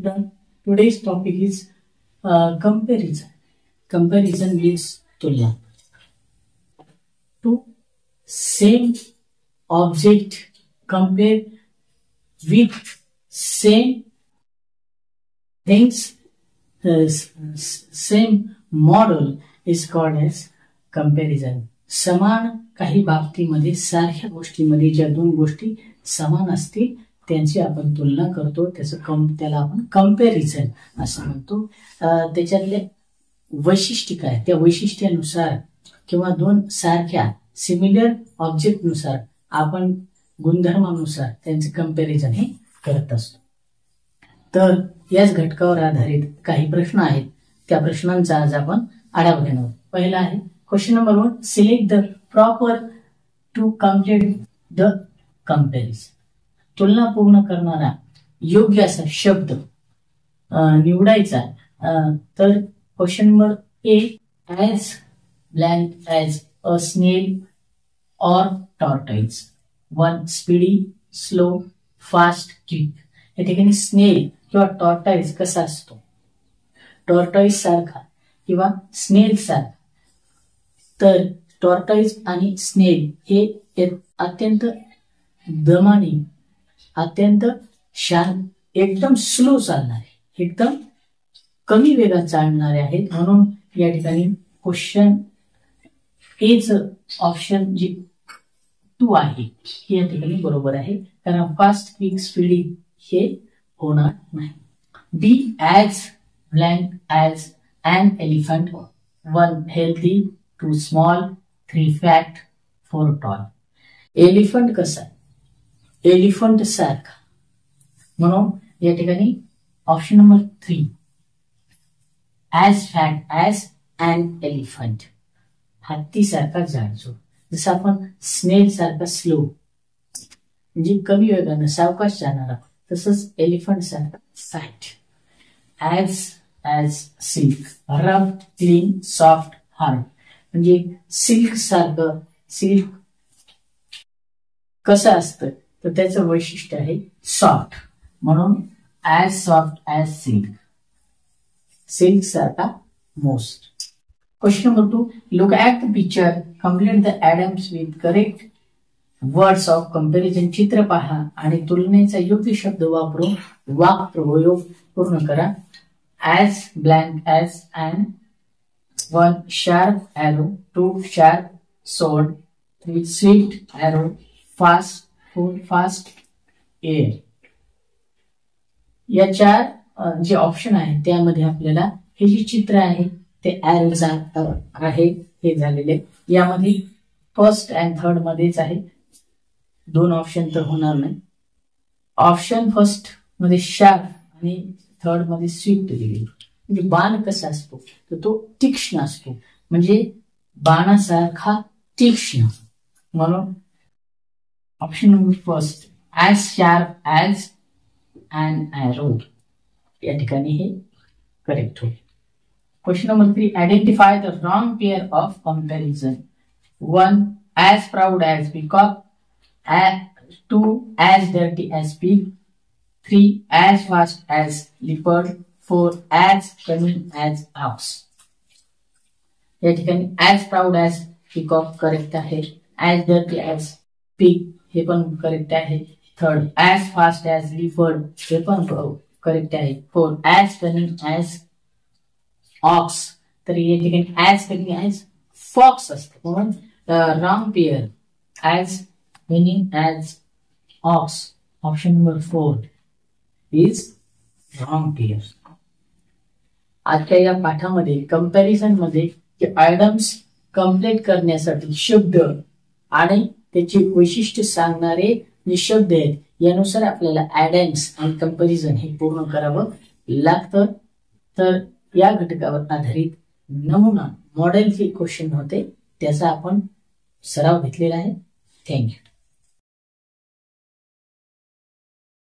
Then today's topic is comparison. Comparison means तुलना. Two same object compare with same things, same model is called as comparison. समान काही बाबतीमध्ये सारख्या गोष्टीमध्ये ज्या दोन गोष्टी समान असतील त्यांची आपण तुलना करतो, त्याला आपण कंपॅरिझन असं म्हणतो. त्याच्यातले वैशिष्ट्य काय, त्या वैशिष्ट्यानुसार किंवा दोन सारख्या सिमिलर ऑब्जेक्ट नुसार आपण गुणधर्मानुसार त्यांचे कंपॅरिझन हे करत असतो. तर याच घटकावर आधारित काही प्रश्न आहेत, त्या प्रश्नांचा आज आपण आढावा घेणार. पहिला आहे question number 1. Select the proper to complete the comparison. तुलना पूर्ण करणारा योग्य असा शब्द निवडायचा. तर question number A, as blank as a snail or tortoise. 1 speedy, slow, fast, quick. या ठिकाणी स्नेल किंवा टॉर्टॉइज कसा असतो, टॉर्टॉइज सारखा किंवा स्नेल सारखा. तर टॉर्टॉइज आणि स्नेल हे अत्यंत दमाने, अत्यंत शांत, एकदम स्लो चालणारे, एकदम कमी वेगात चालणारे आहेत. म्हणून या ठिकाणी क्वेश्चन एच ऑप्शन जी 2 आहे हे या ठिकाणी बरोबर आहे, कारण फास्ट, क्विक, स्पीडी हे होणार नाही. B, as blank as an elephant. 1 healthy, 2 small, 3 fat, 4 tall. Elephant कसा आहे, एलिफंट सारखा. म्हणून या ठिकाणी option number 3 as fat as an elephant, हत्ती सारखा जाडजूड. जसं आपण स्नेल सारखा स्लो म्हणजे कमी वेगानं सावकाश जाणारा, तसंच एलिफंट सारखा fat. As silk, rough, clean, soft, hard. म्हणजे सिल्क सारखं. सिल्क कसं असतं तर त्याचं वैशिष्ट्य आहे सॉफ्ट, म्हणून as soft as silk, silk सारखा मोस्ट. Question number 2. Look at the picture, complete the adams with correct words of comparison. चित्र पहा आणि तुलनेचा योग्य शब्द वापरून वाक्प्रयोग पूर्ण करा. As blank as and 1 sharp arrow, 2 sharp sword, 3 swift arrow, fast, 4 fast air. या 4 जे ऑप्शन आहेत त्यामध्ये आपल्याला हे जे चित्र आहे ते ॲरोज आहे हे झालेले. यामध्ये फर्स्ट अँड थर्ड मध्येच आहे, 2 ऑप्शन तर होणार नाही. ऑप्शन फर्स्ट मध्ये शार्प आणि थर्ड मध्ये स्विफ्ट दिलेली. म्हणजे बाण कसा असतो तर तो तीक्ष्ण असतो, म्हणजे बाणासारखा तीक्ष्ण. म्हणून option number first as sharp as an arrow या ठिकाणी हे करेक्ट होईल. Question number 3. Identify the wrong pair of comparison. 1 as proud as peacock, 2 as dirty as pig, 3 as fast as leopard, 4 as cunning as ox. या ठिकाणी as proud as peacock correct आहे, as dirty as pig हे पण correct आहे. Third as fast as leopard हे पण correct आहे. 4 as cunning as ox. तर या ठिकाणी ॲज कमिंग ॲज फॉक्स असतं, म्हणून wrong pair as cunning as ox. Option number 4 is wrong pair. आजच्या या पाठामध्ये कंपॅरिझन मध्ये जे आयटम्स कंप्लीट करण्यासाठी शब्द आणि त्याची वैशिष्ट्य सांगणारे जे शब्द आहेत यानुसार आपल्याला ॲडम्स आणि कंपॅरिझन हे पूर्ण करावं लागतं. तर या घटकावर आधारित नमुना मॉडेलचे क्वेश्चन होते, त्याचा आपण सराव घेतलेला आहे. थँक्यू.